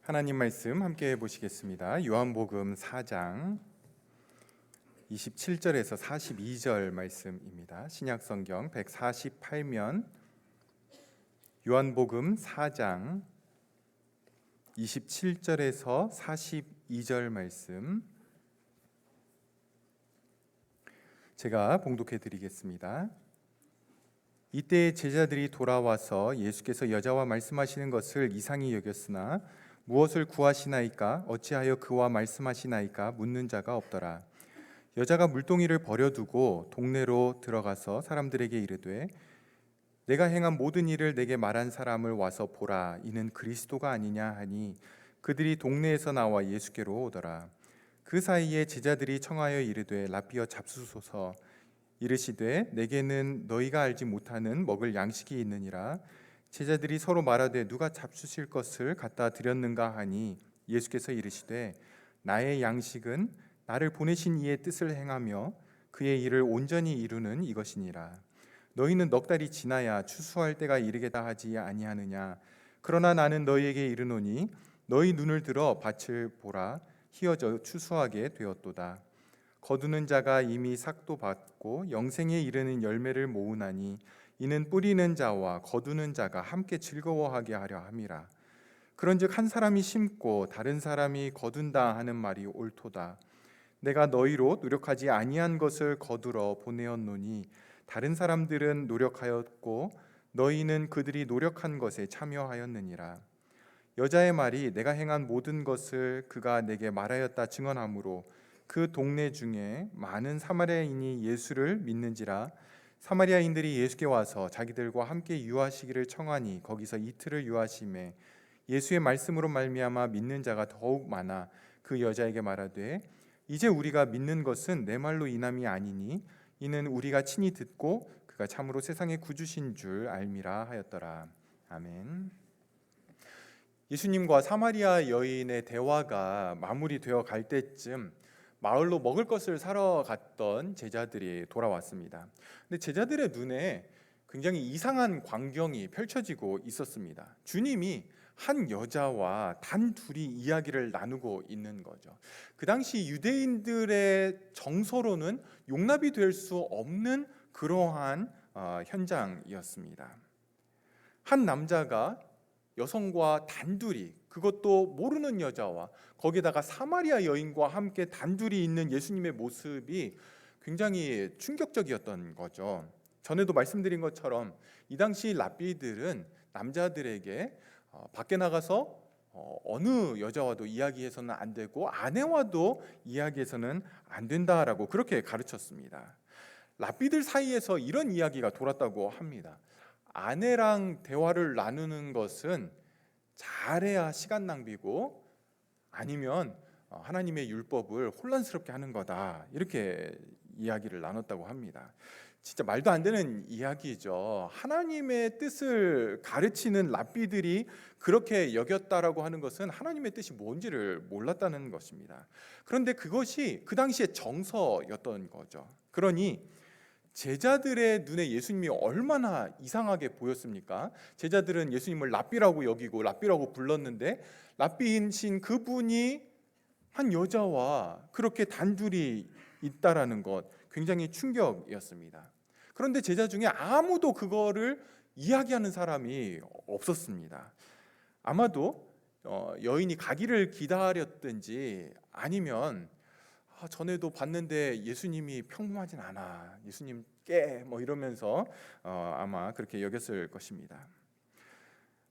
하나님 말씀 함께 보시겠습니다. 요한복음 4장 27절에서 42절 말씀입니다. 신약성경 148면 요한복음 4장 27절에서 42절 말씀 제가 봉독해 드리겠습니다. 이때 제자들이 돌아와서 예수께서 여자와 말씀하시는 것을 이상히 여겼으나 무엇을 구하시나이까 어찌하여 그와 말씀하시나이까 묻는 자가 없더라. 여자가 물동이를 버려두고 동네로 들어가서 사람들에게 이르되 내가 행한 모든 일을 내게 말한 사람을 와서 보라, 이는 그리스도가 아니냐 하니 그들이 동네에서 나와 예수께로 오더라. 그 사이에 제자들이 청하여 이르되 라삐어 잡수소서. 이르시되 내게는 너희가 알지 못하는 먹을 양식이 있느니라. 제자들이 서로 말하되 누가 잡수실 것을 갖다 드렸는가 하니 예수께서 이르시되 나의 양식은 나를 보내신 이의 뜻을 행하며 그의 일을 온전히 이루는 이것이니라. 너희는 넉 달이 지나야 추수할 때가 이르겠다 하지 아니하느냐. 그러나 나는 너희에게 이르노니 너희 눈을 들어 밭을 보라, 희어져 추수하게 되었도다. 거두는 자가 이미 삭도 받고 영생에 이르는 열매를 모으나니 이는 뿌리는 자와 거두는 자가 함께 즐거워하게 하려 함이라. 그런즉 한 사람이 심고 다른 사람이 거둔다 하는 말이 옳도다. 내가 너희로 노력하지 아니한 것을 거두러 보내었노니 다른 사람들은 노력하였고 너희는 그들이 노력한 것에 참여하였느니라. 여자의 말이 내가 행한 모든 것을 그가 내게 말하였다 증언하므로 그 동네 중에 많은 사마리아인이 예수를 믿는지라. 사마리아인들이 예수께 와서 자기들과 함께 유하시기를 청하니 거기서 이틀을 유하심에 예수의 말씀으로 말미암아 믿는 자가 더욱 많아 그 여자에게 말하되 이제 우리가 믿는 것은 내 말로 인함이 아니니 이는 우리가 친히 듣고 그가 참으로 세상의 구주신 줄 알미라 하였더라. 아멘. 예수님과 사마리아 여인의 대화가 마무리되어 갈 때쯤 마을로 먹을 것을 사러 갔던 제자들이 돌아왔습니다. 근데 제자들의 눈에 굉장히 이상한 광경이 펼쳐지고 있었습니다. 주님이 한 여자와 단 둘이 이야기를 나누고 있는 거죠. 그 당시 유대인들의 정서로는 용납이 될 수 없는 그러한 현장이었습니다. 한 남자가 여성과 단둘이, 그것도 모르는 여자와 거기다가 사마리아 여인과 함께 단둘이 있는 예수님의 모습이 굉장히 충격적이었던 거죠. 전에도 말씀드린 것처럼 이 당시 랍비들은 남자들에게 밖에 나가서 어느 여자와도 이야기해서는 안 되고 아내와도 이야기해서는 안 된다라고 그렇게 가르쳤습니다. 랍비들 사이에서 이런 이야기가 돌았다고 합니다. 아내랑 대화를 나누는 것은 잘해야 시간 낭비고 아니면 하나님의 율법을 혼란스럽게 하는 거다, 이렇게 이야기를 나눴다고 합니다. 진짜 말도 안 되는 이야기죠. 하나님의 뜻을 가르치는 랍비들이 그렇게 여겼다라고 하는 것은 하나님의 뜻이 뭔지를 몰랐다는 것입니다. 그런데 그것이 그 당시의 정서였던 거죠. 그러니 제자들의 눈에 예수님이 얼마나 이상하게 보였습니까? 제자들은 예수님을 랍비라고 여기고 랍비라고 불렀는데 랍비이신 그분이 한 여자와 그렇게 단둘이 있다라는 것, 굉장히 충격이었습니다. 그런데 제자 중에 아무도 그거를 이야기하는 사람이 없었습니다. 아마도 여인이 가기를 기다렸든지 아니면 전에도 봤는데 예수님이 평범하진 않아, 예수님 깨 이러면서 아마 그렇게 여겼을 것입니다.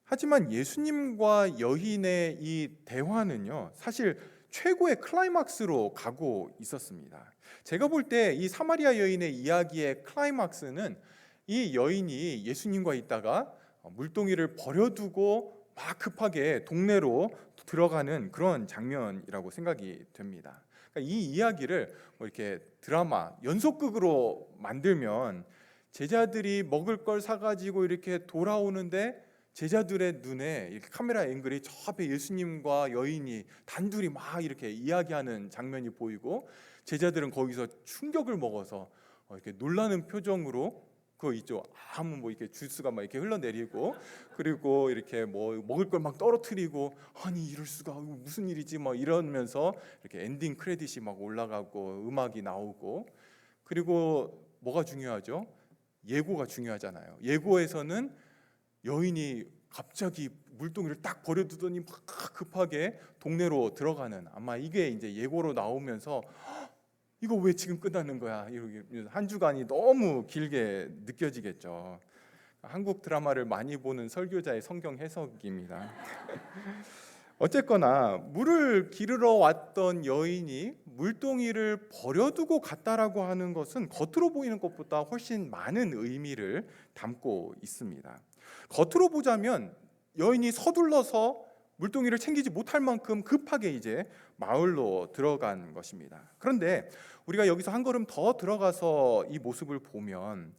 하지만 예수님과 여인의 이 대화는요, 사실 최고의 클라이막스로 가고 있었습니다. 제가 볼 때 이 사마리아 여인의 이야기의 클라이막스는 이 여인이 예수님과 있다가 물동이를 버려두고 막 급하게 동네로 들어가는 그런 장면이라고 생각이 됩니다. 이 이야기를 이렇게 드라마 연속극으로 만들면 제자들이 먹을 걸 사가지고 이렇게 돌아오는데 제자들의 눈에 이렇게 카메라 앵글이 저 앞에 예수님과 여인이 단둘이 막 이렇게 이야기하는 장면이 보이고 제자들은 거기서 충격을 먹어서 이렇게 놀라는 표정으로 그거 있죠. 아무 뭐 이렇게 주스가 막 이렇게 흘러내리고, 그리고 이렇게 뭐 먹을 걸 막 떨어뜨리고, 아니 이럴 수가, 무슨 일이지 막 이러면서 이렇게 엔딩 크레딧이 막 올라가고 음악이 나오고. 그리고 뭐가 중요하죠? 예고가 중요하잖아요. 예고에서는 여인이 갑자기 물동이를 딱 버려두더니 막 급하게 동네로 들어가는, 아마 이게 이제 예고로 나오면서 이거 왜 지금 끝나는 거야? 이렇게 한 주간이 너무 길게 느껴지겠죠. 한국 드라마를 많이 보는 설교자의 성경 해석입니다. 어쨌거나 물을 기르러 왔던 여인이 물동이를 버려두고 갔다라고 하는 것은 겉으로 보이는 것보다 훨씬 많은 의미를 담고 있습니다. 겉으로 보자면 여인이 서둘러서 물동이를 챙기지 못할 만큼 급하게 이제 마을로 들어간 것입니다. 그런데 우리가 여기서 한 걸음 더 들어가서 이 모습을 보면,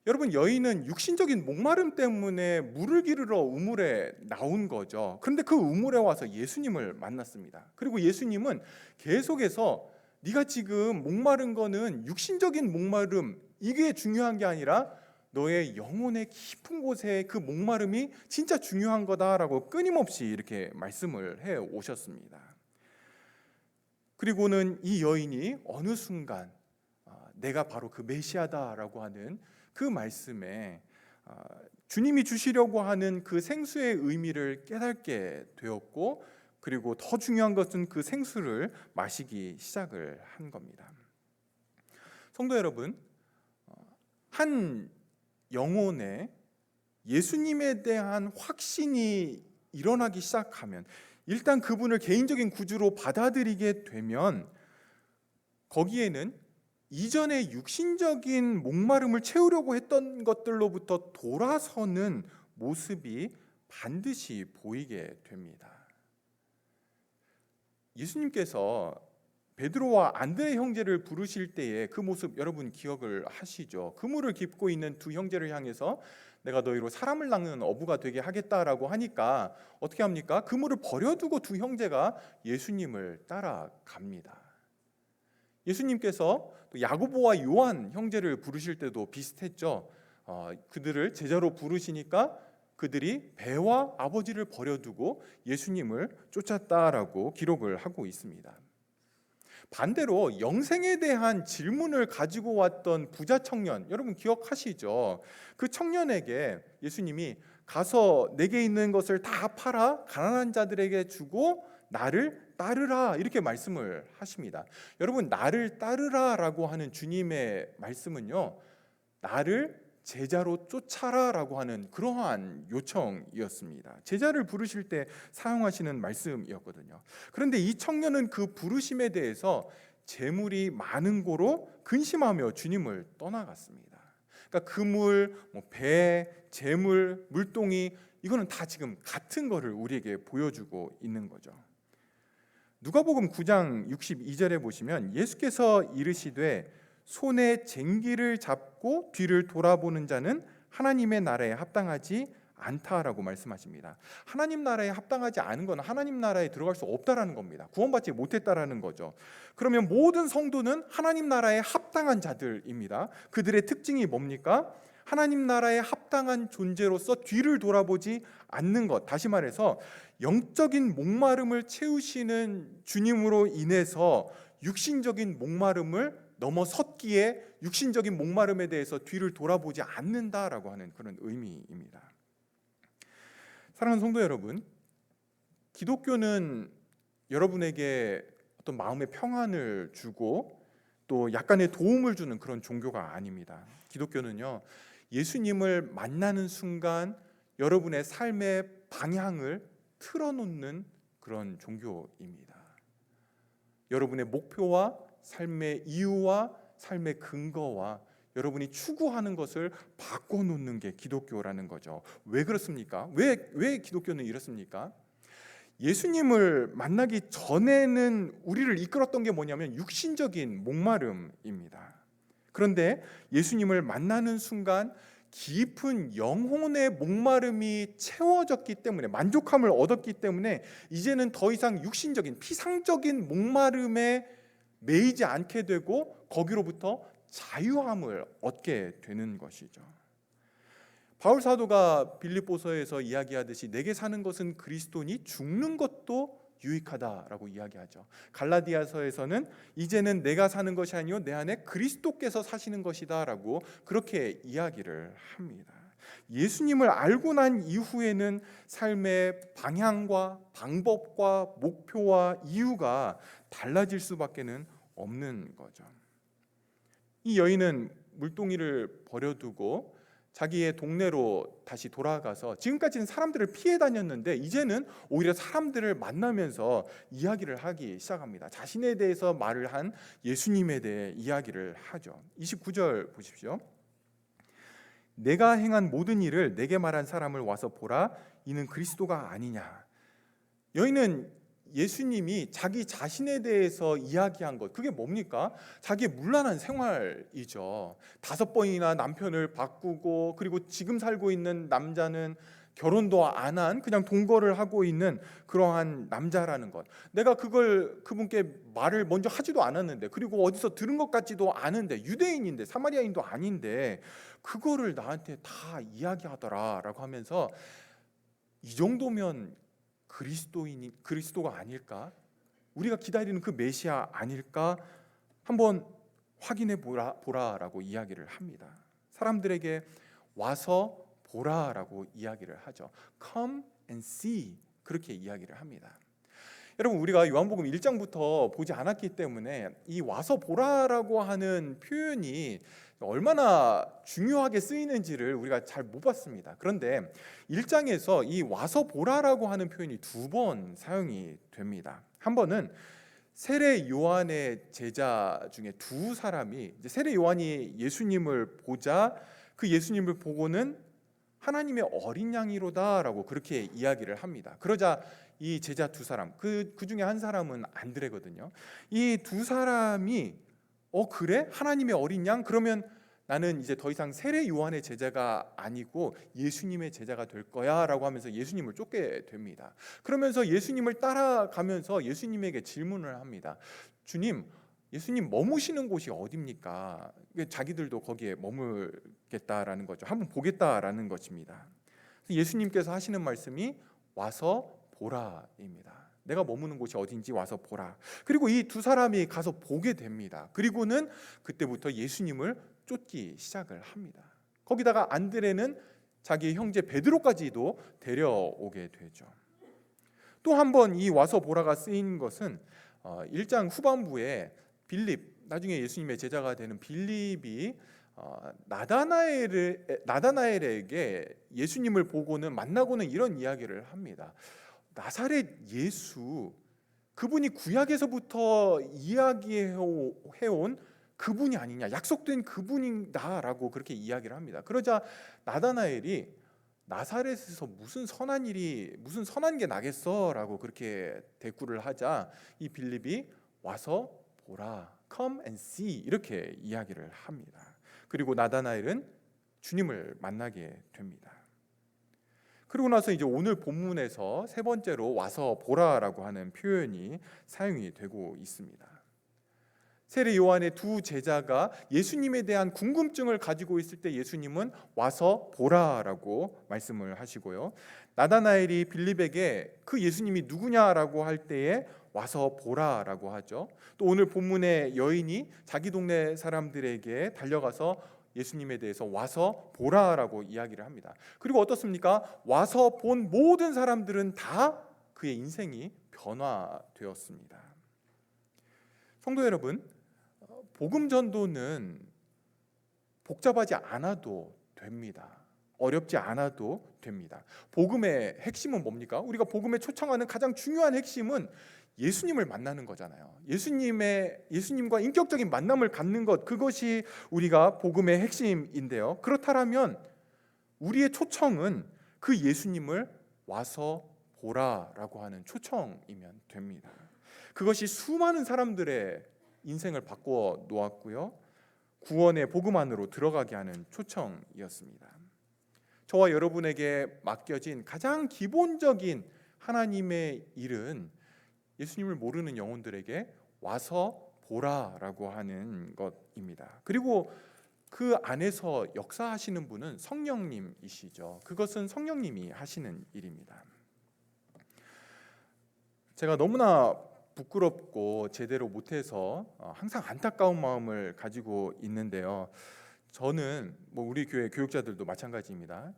여러분, 여인은 육신적인 목마름 때문에 물을 기르러 우물에 나온 거죠. 그런데 그 우물에 와서 예수님을 만났습니다. 그리고 예수님은 계속해서 네가 지금 목마른 거는 육신적인 목마름, 이게 중요한 게 아니라 너의 영혼의 깊은 곳에 그 목마름이 진짜 중요한 거다라고 끊임없이 이렇게 말씀을 해 오셨습니다. 그리고는 이 여인이 어느 순간 내가 바로 그 메시아다라고 하는 그 말씀에 주님이 주시려고 하는 그 생수의 의미를 깨닫게 되었고, 그리고 더 중요한 것은 그 생수를 마시기 시작을 한 겁니다. 성도 여러분, 한 영혼에 예수님에 대한 확신이 일어나기 시작하면, 일단 그분을 개인적인 구주로 받아들이게 되면, 거기에는 이전의 육신적인 목마름을 채우려고 했던 것들로부터 돌아서는 모습이 반드시 보이게 됩니다. 예수님께서 베드로와 안드레 형제를 부르실 때의 그 모습 여러분 기억을 하시죠? 그물을 깁고 있는 두 형제를 향해서 내가 너희로 사람을 낚는 어부가 되게 하겠다라고 하니까 어떻게 합니까? 그물을 버려두고 두 형제가 예수님을 따라갑니다. 예수님께서 또 야고보와 요한 형제를 부르실 때도 비슷했죠. 그들을 제자로 부르시니까 그들이 배와 아버지를 버려두고 예수님을 쫓았다라고 기록을 하고 있습니다. 반대로 영생에 대한 질문을 가지고 왔던 부자 청년, 여러분 기억하시죠? 그 청년에게 예수님이 가서 내게 있는 것을 다 팔아 가난한 자들에게 주고 나를 따르라, 이렇게 말씀을 하십니다. 여러분, 나를 따르라라고 하는 주님의 말씀은요, 나를 제자로 쫓아라라고 하는 그러한 요청이었습니다. 제자를 부르실 때 사용하시는 말씀이었거든요. 그런데 이 청년은 그 부르심에 대해서 재물이 많은 고로 근심하며 주님을 떠나갔습니다. 그러니까 그물, 배, 재물, 물동이, 이거는 다 지금 같은 거를 우리에게 보여주고 있는 거죠. 누가복음 9장 62절에 보시면 예수께서 이르시되 손에 쟁기를 잡고 뒤를 돌아보는 자는 하나님의 나라에 합당하지 않다라고 말씀하십니다. 하나님 나라에 합당하지 않은 건 하나님 나라에 들어갈 수 없다라는 겁니다. 구원받지 못했다라는 거죠. 그러면 모든 성도는 하나님 나라에 합당한 자들입니다. 그들의 특징이 뭡니까? 하나님 나라에 합당한 존재로서 뒤를 돌아보지 않는 것. 다시 말해서 영적인 목마름을 채우시는 주님으로 인해서 육신적인 목마름을 넘어섰기에 육신적인 목마름에 대해서 뒤를 돌아보지 않는다라고 하는 그런 의미입니다. 사랑하는 성도 여러분, 기독교는 여러분에게 어떤 마음의 평안을 주고 또 약간의 도움을 주는 그런 종교가 아닙니다. 기독교는요, 예수님을 만나는 순간 여러분의 삶의 방향을 틀어놓는 그런 종교입니다. 여러분의 목표와 삶의 이유와 삶의 근거와 여러분이 추구하는 것을 바꿔놓는 게 기독교라는 거죠. 왜 그렇습니까? 왜 기독교는 이렇습니까? 예수님을 만나기 전에는 우리를 이끌었던 게 뭐냐면 육신적인 목마름입니다. 그런데 예수님을 만나는 순간 깊은 영혼의 목마름이 채워졌기 때문에, 만족함을 얻었기 때문에 이제는 더 이상 육신적인 피상적인 목마름에 매이지 않게 되고 거기로부터 자유함을 얻게 되는 것이죠. 바울 사도가 빌립보서에서 이야기하듯이 내게 사는 것은 그리스도니 죽는 것도 유익하다라고 이야기하죠. 갈라디아서에서는 이제는 내가 사는 것이 아니요 내 안에 그리스도께서 사시는 것이다라고 그렇게 이야기를 합니다. 예수님을 알고 난 이후에는 삶의 방향과 방법과 목표와 이유가 달라질 수밖에는 없는 거죠. 이 여인은 물동이를 버려두고 자기의 동네로 다시 돌아가서 지금까지는 사람들을 피해 다녔는데 이제는 오히려 사람들을 만나면서 이야기를 하기 시작합니다. 자신에 대해서 말을 한 예수님에 대해 이야기를 하죠. 29절 보십시오. 내가 행한 모든 일을 내게 말한 사람을 와서 보라. 이는 그리스도가 아니냐. 여인은 예수님이 자기 자신에 대해서 이야기한 것, 그게 뭡니까? 자기의 문란한 생활이죠. 5번이나 남편을 바꾸고, 그리고 지금 살고 있는 남자는 결혼도 안 한 그냥 동거를 하고 있는 그러한 남자라는 것. 내가 그분께 말을 먼저 하지도 않았는데, 그리고 어디서 들은 것 같지도 않은데, 유대인인데 사마리아인도 아닌데 그거를 나한테 다 이야기하더라라고 하면서 이 정도면 그리스도가 아닐까? 우리가 기다리는 그 메시아 아닐까? 한번 확인해 보라라고 이야기를 합니다. 사람들에게 와서 보라라고 이야기를 하죠. Come and see 그렇게 이야기를 합니다. 여러분, 우리가 요한복음 1장부터 보지 않았기 때문에 이 와서 보라라고 하는 표현이 얼마나 중요하게 쓰이는지를 우리가 잘 못 봤습니다. 그런데 1장에서 이 와서 보라라고 하는 표현이 2번 사용이 됩니다. 한 번은 세례 요한의 제자 중에 2사람이 세례 요한이 예수님을 보자 그 예수님을 보고는 하나님의 어린 양이로다라고 그렇게 이야기를 합니다. 그러자 이 제자 2사람, 그 중에 한 사람은 안드레거든요. 이 2사람이 그래? 하나님의 어린 양? 그러면 나는 이제 더 이상 세례 요한의 제자가 아니고 예수님의 제자가 될 거야 라고 하면서 예수님을 쫓게 됩니다. 그러면서 예수님을 따라가면서 예수님에게 질문을 합니다. 주님, 예수님 머무시는 곳이 어디입니까? 자기들도 거기에 머물겠다라는 거죠. 한번 보겠다라는 것입니다. 예수님께서 하시는 말씀이 와서 보라입니다. 내가 머무는 곳이 어딘지 와서 보라. 그리고 이 2사람이 가서 보게 됩니다. 그리고는 그때부터 예수님을 쫓기 시작을 합니다. 거기다가 안드레는 자기 형제 베드로까지도 데려오게 되죠. 또 한 번 이 와서 보라가 쓰인 것은 1장 후반부에 나중에 예수님의 제자가 되는 빌립이 나다나엘에게 예수님을 보고는 만나고는 이런 이야기를 합니다. 나사렛 예수, 그분이 구약에서부터 이야기해온 그분이 아니냐, 약속된 그분이다라고 그렇게 이야기를 합니다. 그러자 나다나엘이 나사렛에서 무슨 선한 게 나겠어라고 그렇게 대꾸를 하자 이 빌립이 와서 보라, come and see 이렇게 이야기를 합니다. 그리고 나다나엘은 주님을 만나게 됩니다. 그리고 나서 이제 오늘 본문에서 3번째로 와서 보라라고 하는 표현이 사용이 되고 있습니다. 세례 요한의 2 제자가 예수님에 대한 궁금증을 가지고 있을 때 예수님은 와서 보라라고 말씀을 하시고요. 나다나엘이 빌립에게 그 예수님이 누구냐라고 할 때에 와서 보라라고 하죠. 또 오늘 본문의 여인이 자기 동네 사람들에게 달려가서 예수님에 대해서 와서 보라라고 이야기를 합니다. 그리고 어떻습니까? 와서 본 모든 사람들은 다 그의 인생이 변화되었습니다. 성도 여러분, 복음 전도는 복잡하지 않아도 됩니다. 어렵지 않아도 됩니다. 복음의 핵심은 뭡니까? 우리가 복음에 초청하는 가장 중요한 핵심은 예수님을 만나는 거잖아요. 예수님과 인격적인 만남을 갖는 것, 그것이 우리가 복음의 핵심인데요. 그렇다면 우리의 초청은 그 예수님을 와서 보라라고 하는 초청이면 됩니다. 그것이 수많은 사람들의 인생을 바꾸어 놓았고요. 구원의 복음 안으로 들어가게 하는 초청이었습니다. 저와 여러분에게 맡겨진 가장 기본적인 하나님의 일은 예수님을 모르는 영혼들에게 와서 보라라고 하는 것입니다. 그리고 그 안에서 역사하시는 분은 성령님이시죠. 그것은 성령님이 하시는 일입니다. 제가 너무나 부끄럽고 제대로 못해서 항상 안타까운 마음을 가지고 있는데요. 저는 우리 교회 교육자들도 마찬가지입니다.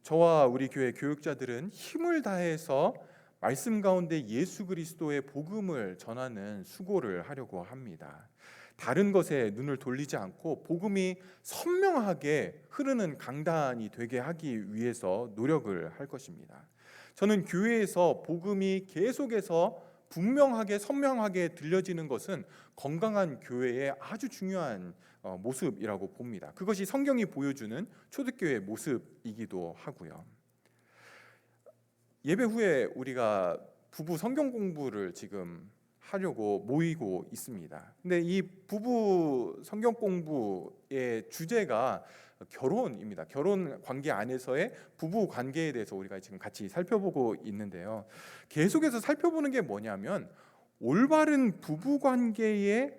저와 우리 교회 교육자들은 힘을 다해서 말씀 가운데 예수 그리스도의 복음을 전하는 수고를 하려고 합니다. 다른 것에 눈을 돌리지 않고 복음이 선명하게 흐르는 강단이 되게 하기 위해서 노력을 할 것입니다. 저는 교회에서 복음이 계속해서 분명하게 선명하게 들려지는 것은 건강한 교회의 아주 중요한 모습이라고 봅니다. 그것이 성경이 보여주는 초대교회의 모습이기도 하고요. 예배 후에 우리가 부부 성경 공부를 지금 하려고 모이고 있습니다. 근데 이 부부 성경 공부의 주제가 결혼입니다. 결혼 관계 안에서의 부부 관계에 대해서 우리가 지금 같이 살펴보고 있는데요. 계속해서 살펴보는 게 뭐냐면 올바른 부부 관계의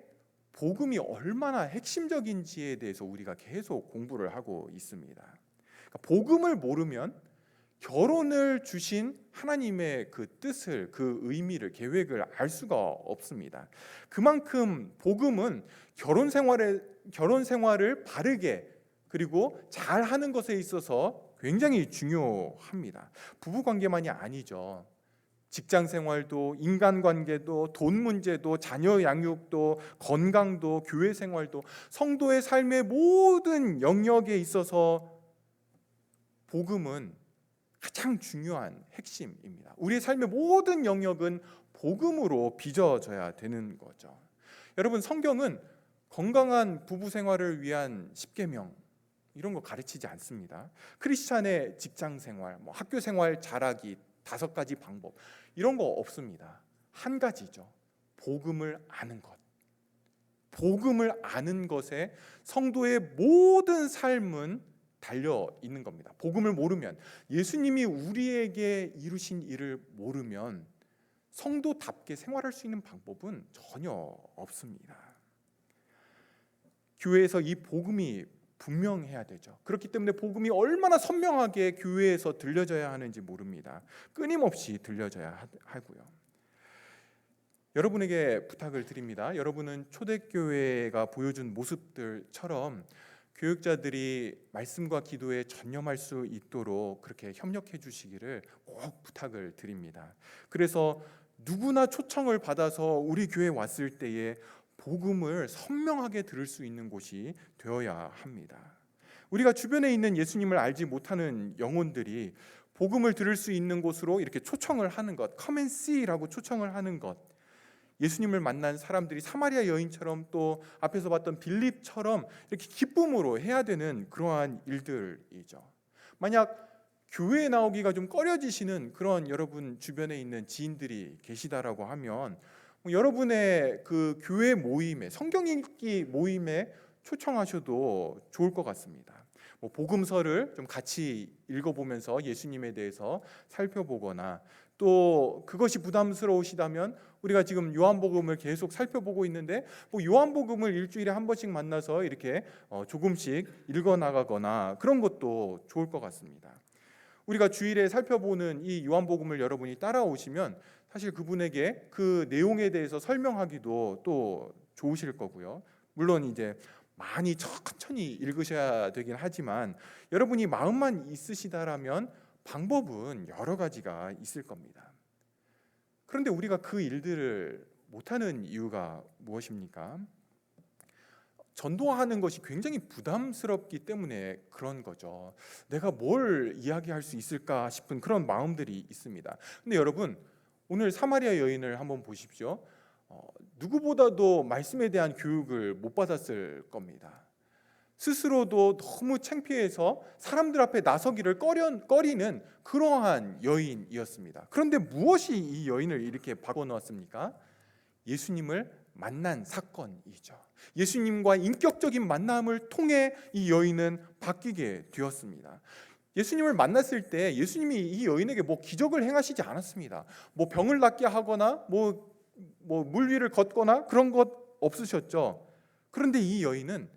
복음이 얼마나 핵심적인지에 대해서 우리가 계속 공부를 하고 있습니다. 그러니까 복음을 모르면 결혼을 주신 하나님의 그 뜻을, 그 의미를, 계획을 알 수가 없습니다. 그만큼 복음은 결혼 생활을 바르게 그리고 잘 하는 것에 있어서 굉장히 중요합니다. 부부 관계만이 아니죠. 직장 생활도, 인간관계도, 돈 문제도, 자녀 양육도, 건강도, 교회 생활도, 성도의 삶의 모든 영역에 있어서 복음은 가장 중요한 핵심입니다. 우리의 삶의 모든 영역은 복음으로 빚어져야 되는 거죠. 여러분, 성경은 건강한 부부 생활을 위한 10계명 이런 거 가르치지 않습니다. 크리스찬의 직장 생활, 학교 생활 잘하기 5가지 방법 이런 거 없습니다. 한 가지죠. 복음을 아는 것. 복음을 아는 것에 성도의 모든 삶은 달려 있는 겁니다. 복음을 모르면, 예수님이 우리에게 이루신 일을 모르면 성도답게 생활할 수 있는 방법은 전혀 없습니다. 교회에서 이 복음이 분명해야 되죠. 그렇기 때문에 복음이 얼마나 선명하게 교회에서 들려져야 하는지 모릅니다. 끊임없이 들려져야 하고요. 여러분에게 부탁을 드립니다. 여러분은 초대교회가 보여준 모습들처럼 교육자들이 말씀과 기도에 전념할 수 있도록 그렇게 협력해 주시기를 꼭 부탁을 드립니다. 그래서 누구나 초청을 받아서 우리 교회에 왔을 때에 복음을 선명하게 들을 수 있는 곳이 되어야 합니다. 우리가 주변에 있는 예수님을 알지 못하는 영혼들이 복음을 들을 수 있는 곳으로 이렇게 초청을 하는 것, Come and see라고 초청을 하는 것, 예수님을 만난 사람들이 사마리아 여인처럼 또 앞에서 봤던 빌립처럼 이렇게 기쁨으로 해야 되는 그러한 일들이죠. 만약 교회에 나오기가 좀 꺼려지시는 그런 여러분 주변에 있는 지인들이 계시다라고 하면 여러분의 그 교회 모임에, 성경 읽기 모임에 초청하셔도 좋을 것 같습니다. 복음서를 좀 같이 읽어보면서 예수님에 대해서 살펴보거나, 또 그것이 부담스러우시다면 우리가 지금 요한복음을 계속 살펴보고 있는데 요한복음을 일주일에 한 번씩 만나서 이렇게 조금씩 읽어나가거나 그런 것도 좋을 것 같습니다. 우리가 주일에 살펴보는 이 요한복음을 여러분이 따라오시면 사실 그분에게 그 내용에 대해서 설명하기도 또 좋으실 거고요. 물론 이제 많이 천천히 읽으셔야 되긴 하지만 여러분이 마음만 있으시다라면 방법은 여러 가지가 있을 겁니다. 그런데 우리가 그 일들을 못하는 이유가 무엇입니까? 전도하는 것이 굉장히 부담스럽기 때문에 그런 거죠. 내가 뭘 이야기할 수 있을까 싶은 그런 마음들이 있습니다. 근데 여러분, 오늘 사마리아 여인을 한번 보십시오. 누구보다도 말씀에 대한 교육을 못 받았을 겁니다. 스스로도 너무 창피해서 사람들 앞에 나서기를 꺼리는 그러한 여인이었습니다. 그런데 무엇이 이 여인을 이렇게 바꿔놓았습니까? 예수님을 만난 사건이죠. 예수님과 인격적인 만남을 통해 이 여인은 바뀌게 되었습니다. 예수님을 만났을 때 예수님이 이 여인에게 기적을 행하시지 않았습니다. 병을 낫게 하거나 물 위를 걷거나 그런 것 없으셨죠. 그런데 이 여인은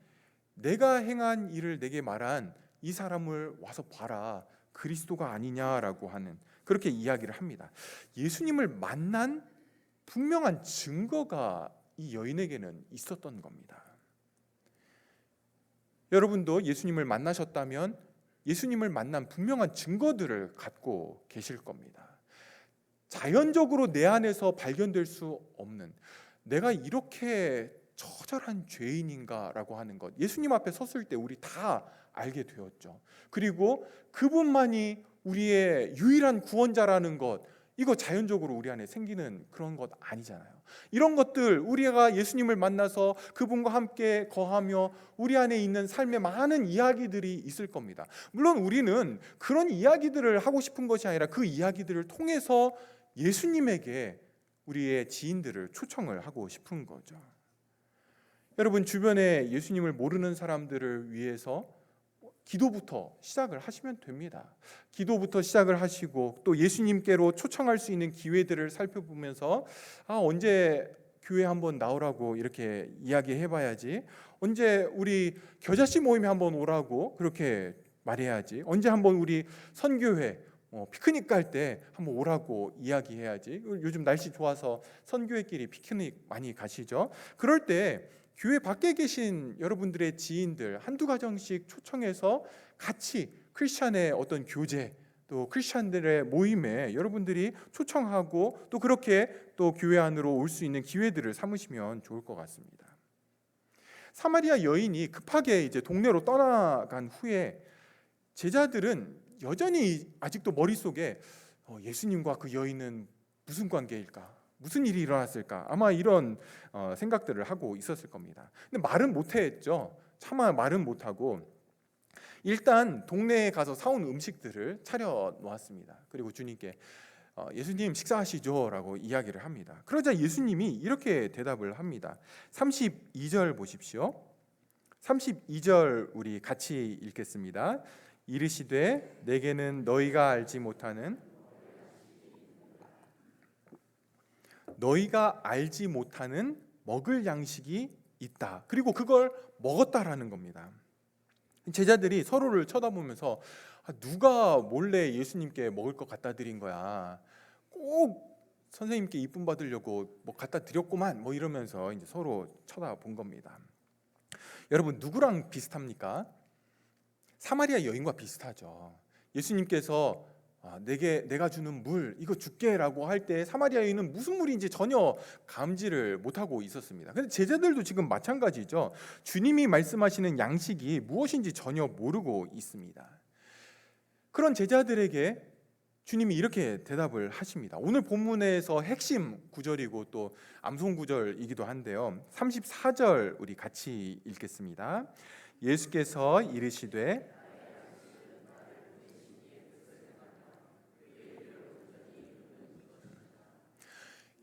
내가 행한 일을 내게 말한 이 사람을 와서 봐라, 그리스도가 아니냐라고 하는 그렇게 이야기를 합니다. 예수님을 만난 분명한 증거가 이 여인에게는 있었던 겁니다. 여러분도 예수님을 만나셨다면 예수님을 만난 분명한 증거들을 갖고 계실 겁니다. 자연적으로 내 안에서 발견될 수 없는, 내가 이렇게 처절한 죄인인가라고 하는 것, 예수님 앞에 섰을 때 우리 다 알게 되었죠. 그리고 그분만이 우리의 유일한 구원자라는 것, 이거 자연적으로 우리 안에 생기는 그런 것 아니잖아요. 이런 것들, 우리가 예수님을 만나서 그분과 함께 거하며 우리 안에 있는 삶의 많은 이야기들이 있을 겁니다. 물론 우리는 그런 이야기들을 하고 싶은 것이 아니라 그 이야기들을 통해서 예수님에게 우리의 지인들을 초청을 하고 싶은 거죠. 여러분, 주변에 예수님을 모르는 사람들을 위해서 기도부터 시작을 하시면 됩니다. 기도부터 시작을 하시고 또 예수님께로 초청할 수 있는 기회들을 살펴보면서 언제 교회 한번 나오라고 이렇게 이야기해봐야지, 언제 우리 겨자씨 모임에 한번 오라고 그렇게 말해야지, 언제 한번 우리 선교회 피크닉 갈 때 한번 오라고 이야기해야지. 요즘 날씨 좋아서 선교회끼리 피크닉 많이 가시죠. 그럴 때 교회 밖에 계신 여러분들의 지인들 한두 가정씩 초청해서 같이 크리스찬의 어떤 교제, 또 크리스찬들의 모임에 여러분들이 초청하고 또 그렇게 또 교회 안으로 올 수 있는 기회들을 삼으시면 좋을 것 같습니다. 사마리아 여인이 급하게 이제 동네로 떠나간 후에 제자들은 여전히 아직도 머릿속에 예수님과 그 여인은 무슨 관계일까? 무슨 일이 일어났을까? 아마 이런 생각들을 하고 있었을 겁니다. 근데 말은 못했죠. 차마 말은 못하고 일단 동네에 가서 사온 음식들을 차려 놓았습니다. 그리고 주님께 예수님 식사하시죠 라고 이야기를 합니다. 그러자 예수님이 이렇게 대답을 합니다. 32절 보십시오. 32절 우리 같이 읽겠습니다. 이르시되 내게는 너희가 알지 못하는 먹을 양식이 있다. 그리고 그걸 먹었다라는 겁니다. 제자들이 서로를 쳐다보면서 누가 몰래 예수님께 먹을 거 갖다 드린 거야. 꼭 선생님께 이쁨 받으려고 뭐 갖다 드렸구만. 뭐 이러면서 이제 서로 쳐다본 겁니다. 여러분, 누구랑 비슷합니까? 사마리아 여인과 비슷하죠. 예수님께서 내가 주는 물 이거 줄게라고 할 때 사마리아 여인은 무슨 물인지 전혀 감지를 못하고 있었습니다. 근데 제자들도 지금 마찬가지죠. 주님이 말씀하시는 양식이 무엇인지 전혀 모르고 있습니다. 그런 제자들에게 주님이 이렇게 대답을 하십니다. 오늘 본문에서 핵심 구절이고 또 암송 구절이기도 한데요. 34절 우리 같이 읽겠습니다. 예수께서 이르시되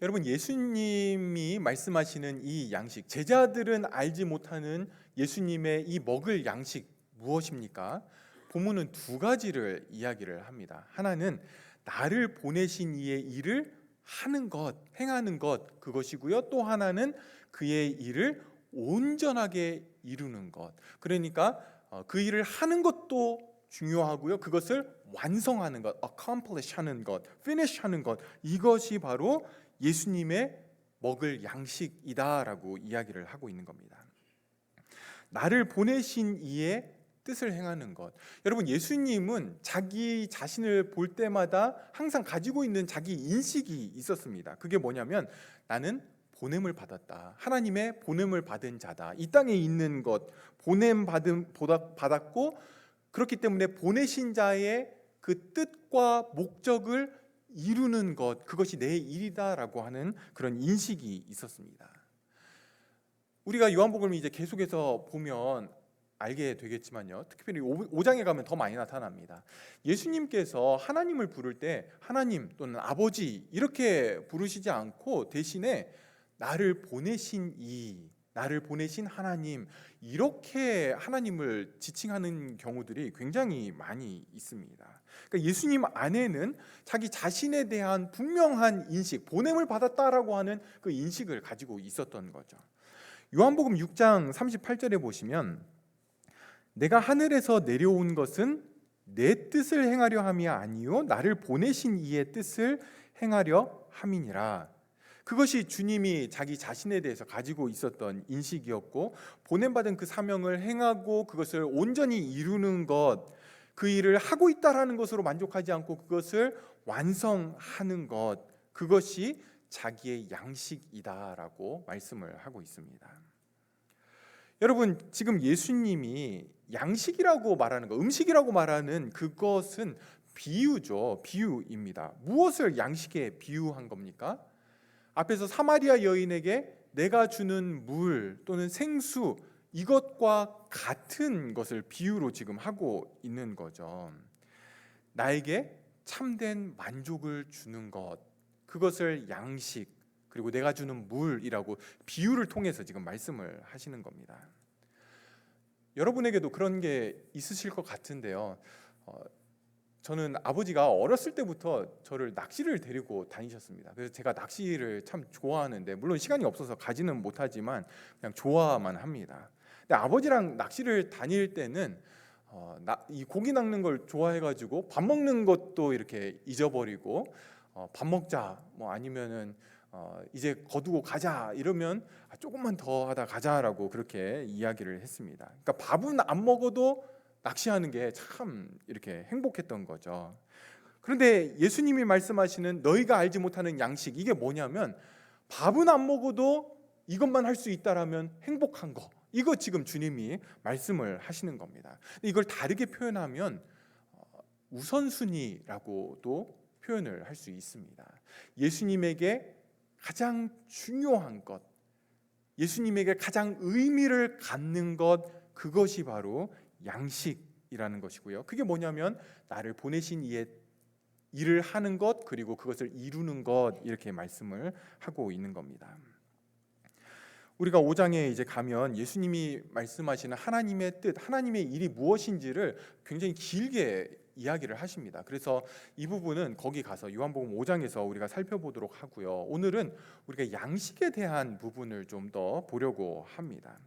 여러분, 예수님이 말씀하시는 이 양식, 제자들은 알지 못하는 예수님의 이 먹을 양식 무엇입니까? 본문은 두 가지를 이야기를 합니다. 하나는 나를 보내신 이의 일을 하는 것, 행하는 것, 그것이고요. 또 하나는 그의 일을 온전하게 이루는 것. 그러니까 그 일을 하는 것도 중요하고요. 그것을 완성하는 것, accomplish 하는 것, finish 하는 것, 이것이 바로 예수님의 먹을 양식이다라고 이야기를 하고 있는 겁니다. 나를 보내신 이의 뜻을 행하는 것. 여러분, 예수님은 자기 자신을 볼 때마다 항상 가지고 있는 자기 인식이 있었습니다. 그게 뭐냐면 나는 보냄을 받았다. 하나님의 보냄을 받은 자다. 이 땅에 있는 것 보냄 받았고 그렇기 때문에 보내신 자의 그 뜻과 목적을 이루는 것, 그것이 내 일이다라고 하는 그런 인식이 있었습니다. 우리가 요한복음을 이제 계속해서 보면 알게 되겠지만요, 특별히 5장에 가면 더 많이 나타납니다. 예수님께서 하나님을 부를 때 하나님 또는 아버지 이렇게 부르시지 않고 대신에 나를 보내신 나를 보내신 하나님, 이렇게 하나님을 지칭하는 경우들이 굉장히 많이 있습니다. 그러니까 예수님 안에는 자기 자신에 대한 분명한 인식, 보냄을 받았다라고 하는 그 인식을 가지고 있었던 거죠. 요한복음 6장 38절에 보시면 내가 하늘에서 내려온 것은 내 뜻을 행하려 함이 아니요 나를 보내신 이의 뜻을 행하려 함이니라. 그것이 주님이 자기 자신에 대해서 가지고 있었던 인식이었고, 보냄받은 그 사명을 행하고 그것을 온전히 이루는 것, 그 일을 하고 있다라는 것으로 만족하지 않고 그것을 완성하는 것, 그것이 자기의 양식이다라고 말씀을 하고 있습니다. 여러분, 지금 예수님이 양식이라고 말하는 것, 음식이라고 말하는 그것은 비유죠. 비유입니다. 무엇을 양식에 비유한 겁니까? 앞에서 사마리아 여인에게 내가 주는 물 또는 생수, 이것과 같은 것을 비유로 지금 하고 있는 거죠. 나에게 참된 만족을 주는 것, 그것을 양식, 그리고 내가 주는 물이라고 비유를 통해서 지금 말씀을 하시는 겁니다. 여러분에게도 그런 게 있으실 것 같은데요. 저는 아버지가 어렸을 때부터 저를 낚시를 데리고 다니셨습니다. 그래서 제가 낚시를 참 좋아하는데, 물론 시간이 없어서 가지는 못하지만 그냥 좋아만 합니다. 근데 아버지랑 낚시를 다닐 때는 이 고기 낚는 걸 좋아해가지고 밥 먹는 것도 이렇게 잊어버리고, 밥 먹자 뭐 아니면은 이제 거두고 가자 이러면 조금만 더 하다 가자라고 그렇게 이야기를 했습니다. 그러니까 밥은 안 먹어도 낚시하는 게 참 이렇게 행복했던 거죠. 그런데 예수님이 말씀하시는 너희가 알지 못하는 양식, 이게 뭐냐면 밥은 안 먹어도 이것만 할 수 있다라면 행복한 거, 이거 지금 주님이 말씀을 하시는 겁니다. 이걸 다르게 표현하면 우선순위라고도 표현을 할 수 있습니다. 예수님에게 가장 중요한 것, 예수님에게 가장 의미를 갖는 것, 그것이 바로 양식이라는 것이고요. 그게 뭐냐면 나를 보내신 이의 일을 하는 것, 그리고 그것을 이루는 것, 이렇게 말씀을 하고 있는 겁니다. 우리가 5장에 이제 가면 예수님이 말씀하시는 하나님의 뜻, 하나님의 일이 무엇인지를 굉장히 길게 이야기를 하십니다. 그래서 이 부분은 거기 가서 요한복음 5장에서 우리가 살펴보도록 하고요. 오늘은 우리가 양식에 대한 부분을 좀 더 보려고 합니다.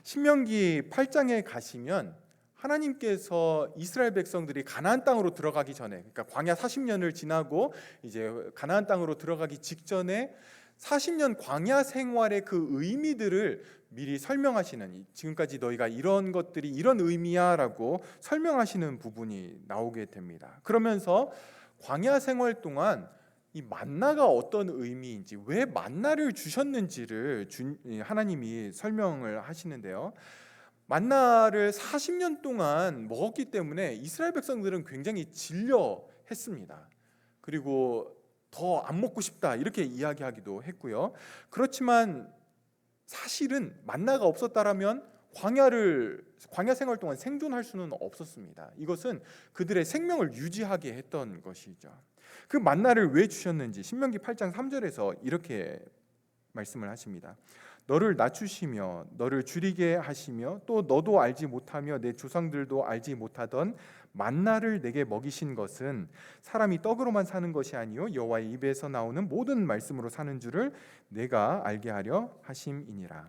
신명기 8장에 가시면 하나님께서 이스라엘 백성들이 가나안 땅으로 들어가기 전에, 그러니까 광야 40년을 지나고 이제 가나안 땅으로 들어가기 직전에 40년 광야 생활의 그 의미들을 미리 설명하시는, 지금까지 너희가 이런 것들이 이런 의미야라고 설명하시는 부분이 나오게 됩니다. 그러면서 광야 생활 동안 이 만나가 어떤 의미인지, 왜 만나를 주셨는지를 하나님이 설명을 하시는데요. 만나를 40년 동안 먹었기 때문에 이스라엘 백성들은 굉장히 질려했습니다. 그리고 더 안 먹고 싶다 이렇게 이야기하기도 했고요. 그렇지만 사실은 만나가 없었다라면 광야 생활 동안 생존할 수는 없었습니다. 이것은 그들의 생명을 유지하게 했던 것이죠. 그 만나를 왜 주셨는지 신명기 8장 3절에서 이렇게 말씀을 하십니다. 너를 낮추시며 너를 줄이게 하시며 또 너도 알지 못하며 내 조상들도 알지 못하던 만나를 내게 먹이신 것은 사람이 떡으로만 사는 것이 아니요 여호와의 입에서 나오는 모든 말씀으로 사는 줄을 내가 알게 하려 하심이니라.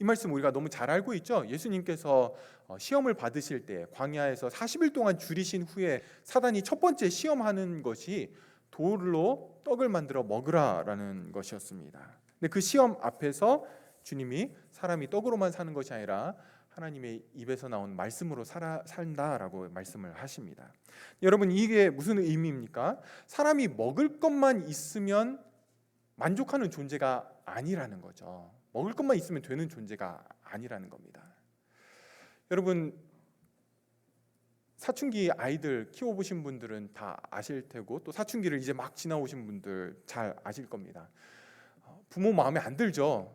이 말씀 우리가 너무 잘 알고 있죠. 예수님께서 시험을 받으실 때 광야에서 40일 동안 줄이신 후에 사단이 첫 번째 시험하는 것이 돌로 떡을 만들어 먹으라라는 것이었습니다. 근데 그 시험 앞에서 주님이 사람이 떡으로만 사는 것이 아니라 하나님의 입에서 나온 말씀으로 산다라고 말씀을 하십니다. 여러분, 이게 무슨 의미입니까? 사람이 먹을 것만 있으면 만족하는 존재가 아니라는 거죠. 먹을 것만 있으면 되는 존재가 아니라는 겁니다. 여러분, 사춘기 아이들 키워보신 분들은 다 아실 테고, 또 사춘기를 이제 막 지나오신 분들 잘 아실 겁니다. 부모 마음에 안 들죠.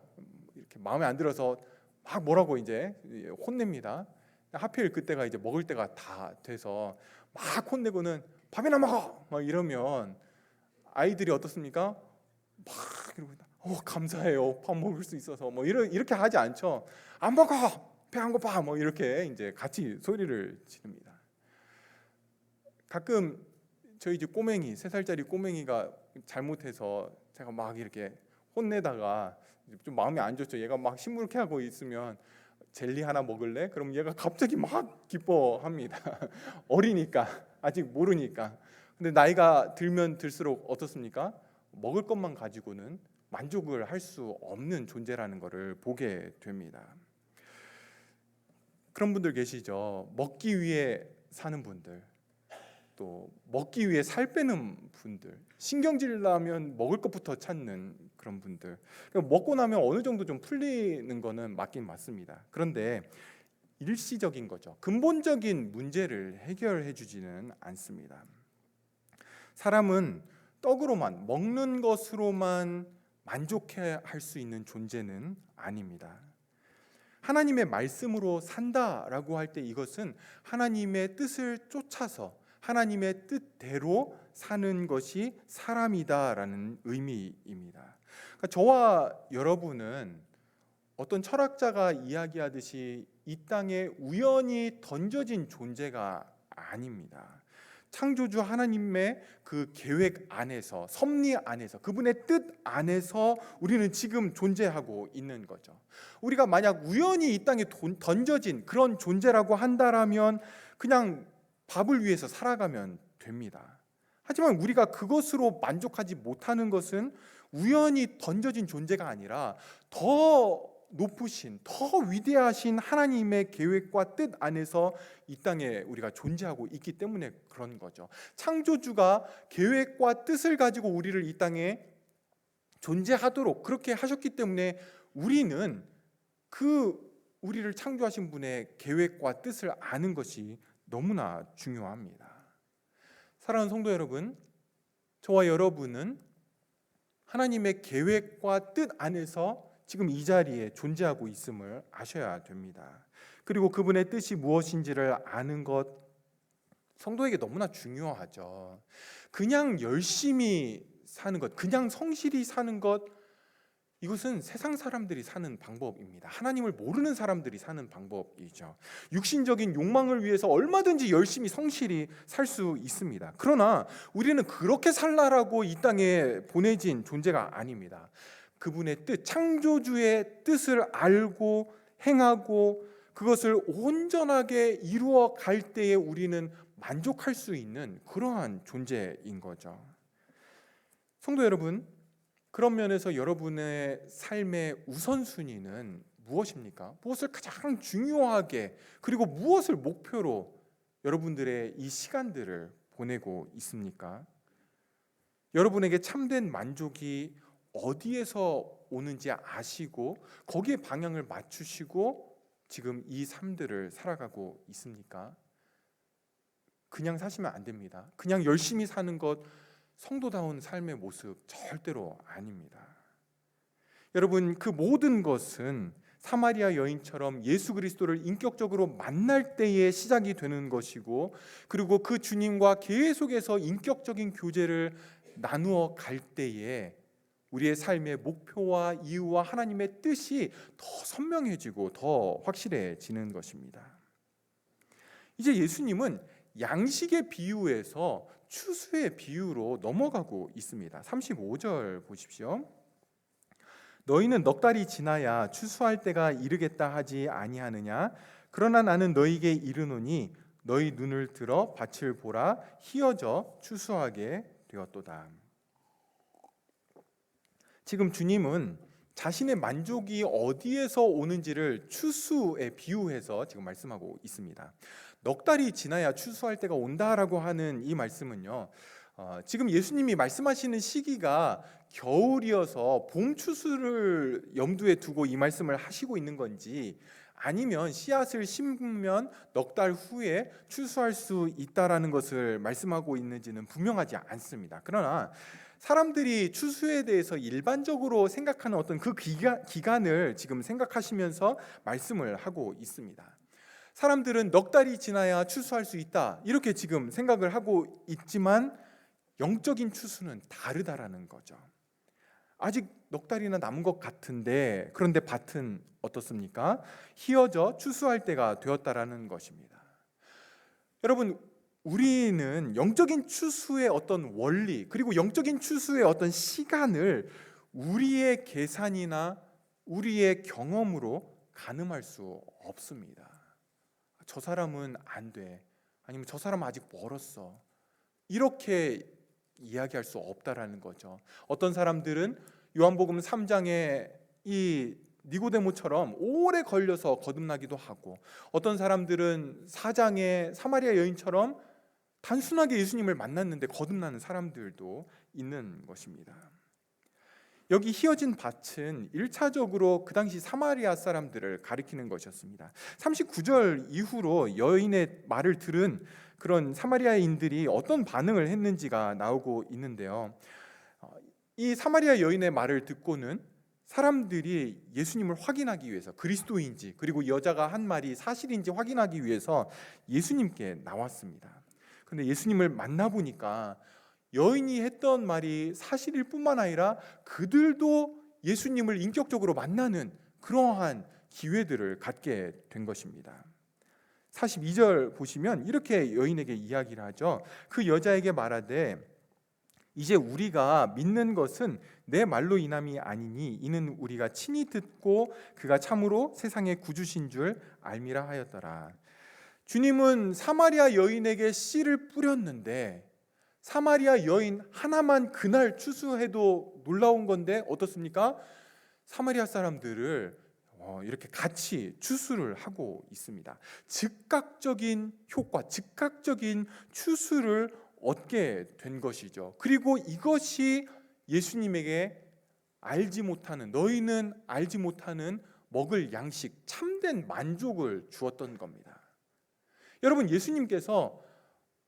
이렇게 마음에 안 들어서 막 뭐라고 이제 혼냅니다. 하필 그때가 이제 먹을 때가 다 돼서 막 혼내고는 밥이나 먹어 막 이러면 아이들이 어떻습니까? 막 이러고 감사해요, 밥 먹을 수 있어서 뭐 이렇게 하지 않죠. 안 먹어, 배 안 고파 뭐 이렇게 이제 같이 소리를 지릅니다. 가끔 저희 집 꼬맹이 3살짜리 꼬맹이가 잘못해서 제가 막 이렇게 혼내다가 좀 마음이 안 좋죠. 얘가 막 시무룩해 하고 있으면 젤리 하나 먹을래? 그럼 얘가 갑자기 막 기뻐합니다. 어리니까, 아직 모르니까. 근데 나이가 들면 들수록 어떻습니까? 먹을 것만 가지고는 만족을 할 수 없는 존재라는 것을 보게 됩니다. 그런 분들 계시죠. 먹기 위해 사는 분들, 또 먹기 위해 살 빼는 분들, 신경질 나면 먹을 것부터 찾는 그런 분들. 먹고 나면 어느 정도 좀 풀리는 거는 맞긴 맞습니다. 그런데 일시적인 거죠. 근본적인 문제를 해결해 주지는 않습니다. 사람은 떡으로만, 먹는 것으로만 만족해 할 수 있는 존재는 아닙니다. 하나님의 말씀으로 산다라고 할 때 이것은 하나님의 뜻을 쫓아서 하나님의 뜻대로 사는 것이 사람이다라는 의미입니다. 그러니까 저와 여러분은 어떤 철학자가 이야기하듯이 이 땅에 우연히 던져진 존재가 아닙니다. 창조주 하나님의 그 계획 안에서, 섭리 안에서, 그분의 뜻 안에서 우리는 지금 존재하고 있는 거죠. 우리가 만약 우연히 이 땅에 던져진 그런 존재라고 한다라면 그냥 밥을 위해서 살아가면 됩니다. 하지만 우리가 그것으로 만족하지 못하는 것은 우연히 던져진 존재가 아니라 더 높으신, 더 위대하신 하나님의 계획과 뜻 안에서 이 땅에 우리가 존재하고 있기 때문에 그런 거죠. 창조주가 계획과 뜻을 가지고 우리를 이 땅에 존재하도록 그렇게 하셨기 때문에 우리는 우리를 창조하신 분의 계획과 뜻을 아는 것이 너무나 중요합니다. 사랑하는 성도 여러분, 저와 여러분은 하나님의 계획과 뜻 안에서 지금 이 자리에 존재하고 있음을 아셔야 됩니다. 그리고 그분의 뜻이 무엇인지를 아는 것, 성도에게 너무나 중요하죠. 그냥 열심히 사는 것, 그냥 성실히 사는 것, 이것은 세상 사람들이 사는 방법입니다. 하나님을 모르는 사람들이 사는 방법이죠. 육신적인 욕망을 위해서 얼마든지 열심히 성실히 살 수 있습니다. 그러나 우리는 그렇게 살라라고 이 땅에 보내진 존재가 아닙니다. 그분의 뜻, 창조주의 뜻을 알고 행하고 그것을 온전하게 이루어 갈 때에 우리는 만족할 수 있는 그러한 존재인 거죠. 성도 여러분, 그런 면에서 여러분의 삶의 우선순위는 무엇입니까? 무엇을 가장 중요하게, 그리고 무엇을 목표로 여러분들의 이 시간들을 보내고 있습니까? 여러분에게 참된 만족이 어디에서 오는지 아시고 거기에 방향을 맞추시고 지금 이 삶들을 살아가고 있습니까? 그냥 사시면 안 됩니다. 그냥 열심히 사는 것, 성도다운 삶의 모습 절대로 아닙니다. 여러분, 그 모든 것은 사마리아 여인처럼 예수 그리스도를 인격적으로 만날 때에 시작이 되는 것이고, 그리고 그 주님과 계속해서 인격적인 교제를 나누어 갈 때에 우리의 삶의 목표와 이유와 하나님의 뜻이 더 선명해지고 더 확실해지는 것입니다. 이제 예수님은 양식의 비유에서 추수의 비유로 넘어가고 있습니다. 35절 보십시오. 너희는 넉 달이 지나야 추수할 때가 이르겠다 하지 아니하느냐? 그러나 나는 너희에게 이르노니 너희 눈을 들어 밭을 보라, 희어져 추수하게 되었도다. 지금 주님은 자신의 만족이 어디에서 오는지를 추수에 비유해서 지금 말씀하고 있습니다. 넉 달이 지나야 추수할 때가 온다라고 하는 이 말씀은요, 지금 예수님이 말씀하시는 시기가 겨울이어서 봄 추수를 염두에 두고 이 말씀을 하시고 있는 건지, 아니면 씨앗을 심으면 넉 달 후에 추수할 수 있다라는 것을 말씀하고 있는지는 분명하지 않습니다. 그러나 사람들이 추수에 대해서 일반적으로 생각하는 어떤 그 기간을 지금 생각하시면서 말씀을 하고 있습니다. 사람들은 넉 달이 지나야 추수할 수 있다, 이렇게 지금 생각을 하고 있지만 영적인 추수는 다르다라는 거죠. 아직 넉 달이나 남은 것 같은데, 그런데 밭은 어떻습니까? 희어져 추수할 때가 되었다라는 것입니다. 여러분, 우리는 영적인 추수의 어떤 원리, 그리고 영적인 추수의 어떤 시간을 우리의 계산이나 우리의 경험으로 가늠할 수 없습니다. 저 사람은 안 돼. 아니면 저 사람은 아직 멀었어. 이렇게 이야기할 수 없다라는 거죠. 어떤 사람들은 요한복음 3장에 이 니고데모처럼 오래 걸려서 거듭나기도 하고, 어떤 사람들은 4장의 사마리아 여인처럼 단순하게 예수님을 만났는데 거듭나는 사람들도 있는 것입니다. 여기 휘어진 밭은 1차적으로 그 당시 사마리아 사람들을 가리키는 것이었습니다. 39절 이후로 여인의 말을 들은 그런 사마리아인들이 어떤 반응을 했는지가 나오고 있는데요. 이 사마리아 여인의 말을 듣고는 사람들이 예수님을 확인하기 위해서, 그리스도인지 그리고 여자가 한 말이 사실인지 확인하기 위해서 예수님께 나왔습니다. 근데 예수님을 만나보니까 여인이 했던 말이 사실일 뿐만 아니라 그들도 예수님을 인격적으로 만나는 그러한 기회들을 갖게 된 것입니다. 42절 보시면 이렇게 여인에게 이야기를 하죠. 그 여자에게 말하되 이제 우리가 믿는 것은 내 말로 인함이 아니니 이는 우리가 친히 듣고 그가 참으로 세상의 구주신 줄 알미라 하였더라. 주님은 사마리아 여인에게 씨를 뿌렸는데 사마리아 여인 하나만 그날 추수해도 놀라운 건데 어떻습니까? 사마리아 사람들을 이렇게 같이 추수를 하고 있습니다. 즉각적인 효과, 즉각적인 추수를 얻게 된 것이죠. 그리고 이것이 예수님에게 알지 못하는, 너희는 알지 못하는 먹을 양식, 참된 만족을 주었던 겁니다. 여러분, 예수님께서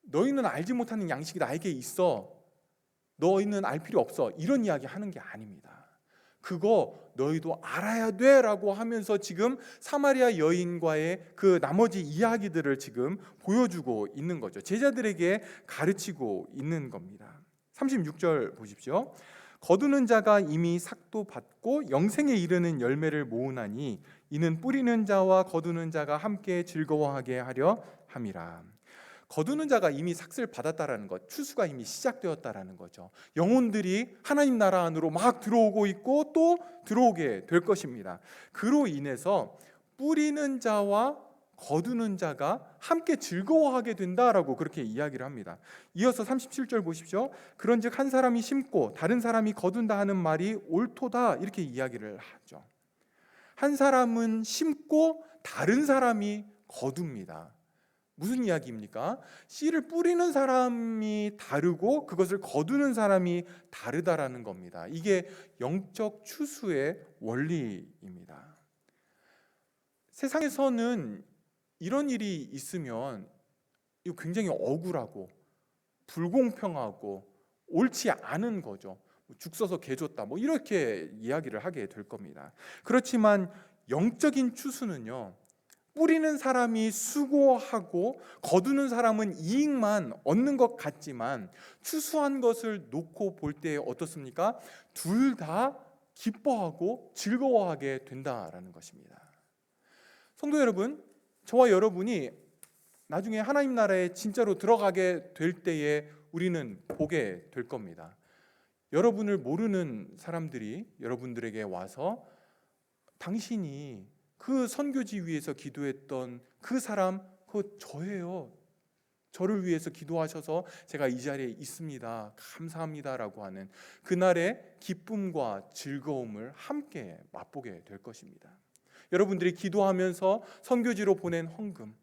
너희는 알지 못하는 양식이 나에게 있어, 너희는 알 필요 없어, 이런 이야기 하는 게 아닙니다. 그거 너희도 알아야 돼 라고 하면서 지금 사마리아 여인과의 그 나머지 이야기들을 지금 보여주고 있는 거죠. 제자들에게 가르치고 있는 겁니다. 36절 보십시오. 거두는 자가 이미 삭도 받고 영생에 이르는 열매를 모으나니 이는 뿌리는 자와 거두는 자가 함께 즐거워하게 하려 함이라. 거두는 자가 이미 삭을 받았다라는 것, 추수가 이미 시작되었다라는 거죠. 영혼들이 하나님 나라 안으로 막 들어오고 있고 또 들어오게 될 것입니다. 그로 인해서 뿌리는 자와 거두는 자가 함께 즐거워하게 된다라고 그렇게 이야기를 합니다. 이어서 37절 보십시오. 그런즉 한 사람이 심고 다른 사람이 거둔다 하는 말이 옳도다, 이렇게 이야기를 하죠. 한 사람은 심고 다른 사람이 거둡니다. 무슨 이야기입니까? 씨를 뿌리는 사람이 다르고 그것을 거두는 사람이 다르다라는 겁니다. 이게 영적 추수의 원리입니다. 세상에서는 이런 일이 있으면 이거 굉장히 억울하고 불공평하고 옳지 않은 거죠. 죽 써서 개 줬다, 이렇게 이야기를 하게 될 겁니다. 그렇지만 영적인 추수는요, 뿌리는 사람이 수고하고 거두는 사람은 이익만 얻는 것 같지만 추수한 것을 놓고 볼 때 어떻습니까? 둘 다 기뻐하고 즐거워하게 된다라는 것입니다. 성도 여러분, 저와 여러분이 나중에 하나님 나라에 진짜로 들어가게 될 때에 우리는 보게 될 겁니다. 여러분을 모르는 사람들이 여러분들에게 와서 당신이 그 선교지 위에서 기도했던 그 사람, 그거 저예요. 저를 위해서 기도하셔서 제가 이 자리에 있습니다. 감사합니다라고 하는 그날의 기쁨과 즐거움을 함께 맛보게 될 것입니다. 여러분들이 기도하면서 선교지로 보낸 헌금,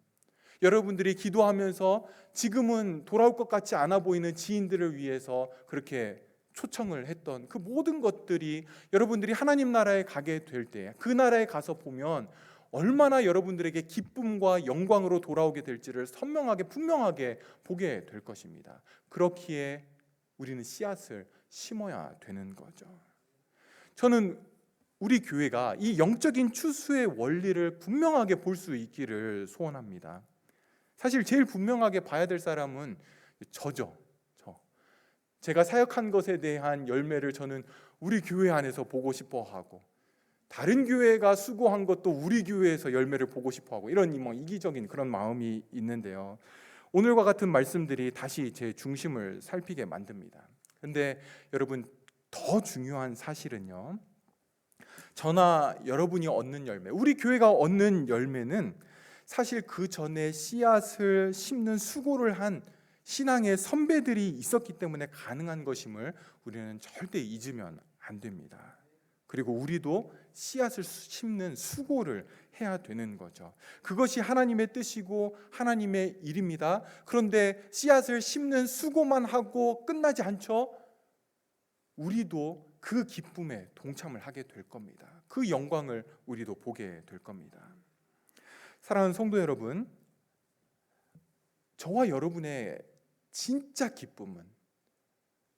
여러분들이 기도하면서 지금은 돌아올 것 같지 않아 보이는 지인들을 위해서 그렇게 초청을 했던 그 모든 것들이 여러분들이 하나님 나라에 가게 될 때 그 나라에 가서 보면 얼마나 여러분들에게 기쁨과 영광으로 돌아오게 될지를 선명하게 분명하게 보게 될 것입니다. 그렇기에 우리는 씨앗을 심어야 되는 거죠. 저는 우리 교회가 이 영적인 추수의 원리를 분명하게 볼 수 있기를 소원합니다. 사실 제일 분명하게 봐야 될 사람은 저죠. 제가 사역한 것에 대한 열매를 저는 우리 교회 안에서 보고 싶어 하고, 다른 교회가 수고한 것도 우리 교회에서 열매를 보고 싶어 하고, 이런 이기적인 그런 마음이 있는데요. 오늘과 같은 말씀들이 다시 제 중심을 살피게 만듭니다. 근데 여러분, 더 중요한 사실은요, 저나 여러분이 얻는 열매, 우리 교회가 얻는 열매는 사실 그 전에 씨앗을 심는 수고를 한 신앙의 선배들이 있었기 때문에 가능한 것임을 우리는 절대 잊으면 안 됩니다. 그리고 우리도 씨앗을 심는 수고를 해야 되는 거죠. 그것이 하나님의 뜻이고 하나님의 일입니다. 그런데 씨앗을 심는 수고만 하고 끝나지 않죠. 우리도 그 기쁨에 동참을 하게 될 겁니다. 그 영광을 우리도 보게 될 겁니다. 사랑하는 성도 여러분, 저와 여러분의 진짜 기쁨은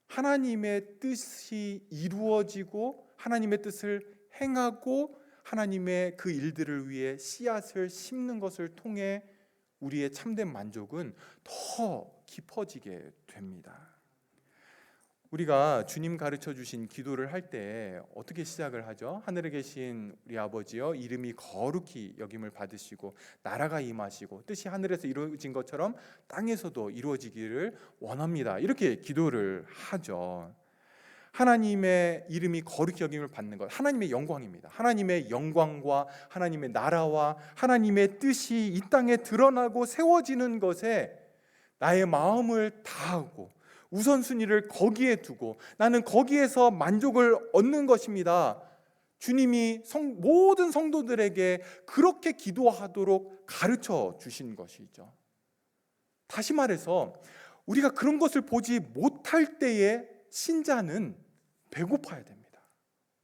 하나님의 뜻이 이루어지고 하나님의 뜻을 행하고 하나님의 그 일들을 위해 씨앗을 심는 것을 통해 우리의 참된 만족은 더 깊어지게 됩니다. 우리가 주님 가르쳐 주신 기도를 할 때 어떻게 시작을 하죠? 하늘에 계신 우리 아버지여, 이름이 거룩히 여김을 받으시고 나라가 임하시고 뜻이 하늘에서 이루어진 것처럼 땅에서도 이루어지기를 원합니다. 이렇게 기도를 하죠. 하나님의 이름이 거룩히 여김을 받는 것, 하나님의 영광입니다. 하나님의 영광과 하나님의 나라와 하나님의 뜻이 이 땅에 드러나고 세워지는 것에 나의 마음을 다하고 우선순위를 거기에 두고 나는 거기에서 만족을 얻는 것입니다. 주님이 모든 성도들에게 그렇게 기도하도록 가르쳐 주신 것이죠. 다시 말해서 우리가 그런 것을 보지 못할 때에 신자는 배고파야 됩니다.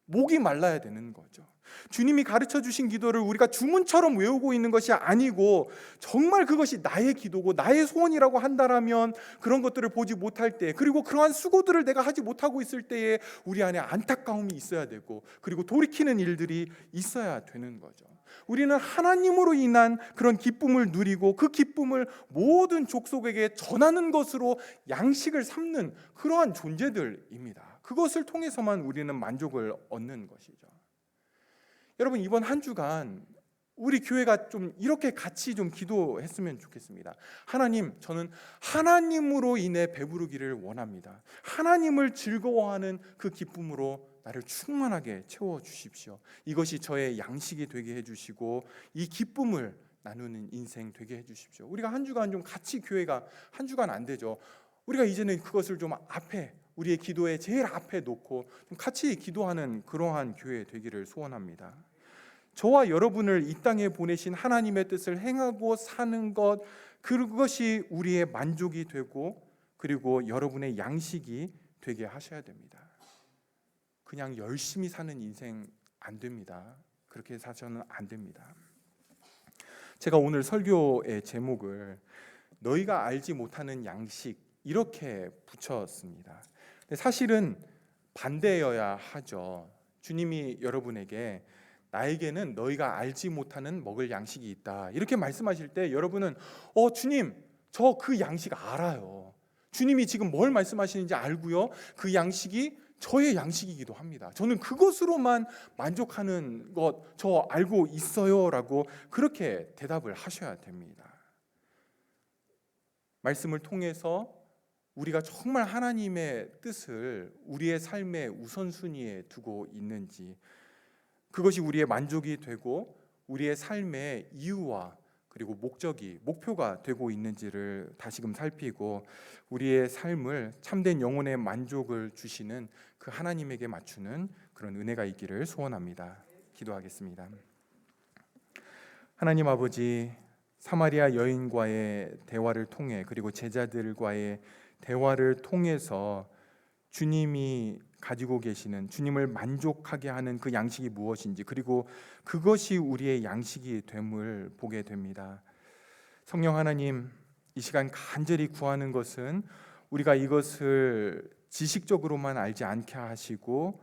목이 말라야 되는 거죠. 주님이 가르쳐 주신 기도를 우리가 주문처럼 외우고 있는 것이 아니고 정말 그것이 나의 기도고 나의 소원이라고 한다라면 그런 것들을 보지 못할 때, 그리고 그러한 수고들을 내가 하지 못하고 있을 때에 우리 안에 안타까움이 있어야 되고 그리고 돌이키는 일들이 있어야 되는 거죠. 우리는 하나님으로 인한 그런 기쁨을 누리고 그 기쁨을 모든 족속에게 전하는 것으로 양식을 삼는 그러한 존재들입니다. 그것을 통해서만 우리는 만족을 얻는 것이죠. 여러분, 이번 한 주간 우리 교회가 좀 이렇게 같이 좀 기도했으면 좋겠습니다. 하나님, 저는 하나님으로 인해 배부르기를 원합니다. 하나님을 즐거워하는 그 기쁨으로 나를 충만하게 채워 주십시오. 이것이 저의 양식이 되게 해 주시고 이 기쁨을 나누는 인생 되게 해 주십시오. 우리가 한 주간 좀 같이, 교회가 한 주간 안 되죠. 우리가 이제는 그것을 좀 앞에, 우리의 기도의 제일 앞에 놓고 좀 같이 기도하는 그러한 교회 되기를 소원합니다. 저와 여러분을 이 땅에 보내신 하나님의 뜻을 행하고 사는 것, 그것이 우리의 만족이 되고 그리고 여러분의 양식이 되게 하셔야 됩니다. 그냥 열심히 사는 인생 안 됩니다. 그렇게 사셔는 안 됩니다. 제가 오늘 설교의 제목을 너희가 알지 못하는 양식 이렇게 붙였습니다. 사실은 반대여야 하죠. 주님이 여러분에게 나에게는 너희가 알지 못하는 먹을 양식이 있다 이렇게 말씀하실 때 여러분은 주님, 저 그 양식 알아요. 주님이 지금 뭘 말씀하시는지 알고요. 그 양식이 저의 양식이기도 합니다. 저는 그것으로만 만족하는 것 저 알고 있어요 라고 그렇게 대답을 하셔야 됩니다. 말씀을 통해서 우리가 정말 하나님의 뜻을 우리의 삶의 우선순위에 두고 있는지, 그것이 우리의 만족이 되고 우리의 삶의 이유와 그리고 목표가 되고 있는지를 다시금 살피고 우리의 삶을 참된 영혼의 만족을 주시는 그 하나님에게 맞추는 그런 은혜가 있기를 소원합니다. 기도하겠습니다. 하나님 아버지, 사마리아 여인과의 대화를 통해 그리고 제자들과의 대화를 통해서 주님이 가지고 계시는, 주님을 만족하게 하는 그 양식이 무엇인지, 그리고 그것이 우리의 양식이 됨을 보게 됩니다. 성령 하나님, 이 시간 간절히 구하는 것은 우리가 이것을 지식적으로만 알지 않게 하시고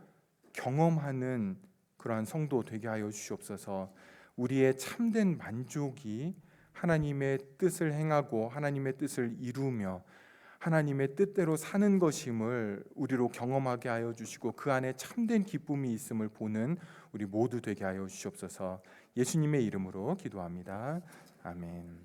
경험하는 그러한 성도 되게 하여 주시옵소서. 우리의 참된 만족이 하나님의 뜻을 행하고 하나님의 뜻을 이루며 하나님의 뜻대로 사는 것임을 우리로 경험하게 하여 주시고 그 안에 참된 기쁨이 있음을 보는 우리 모두 되게 하여 주시옵소서. 예수님의 이름으로 기도합니다. 아멘.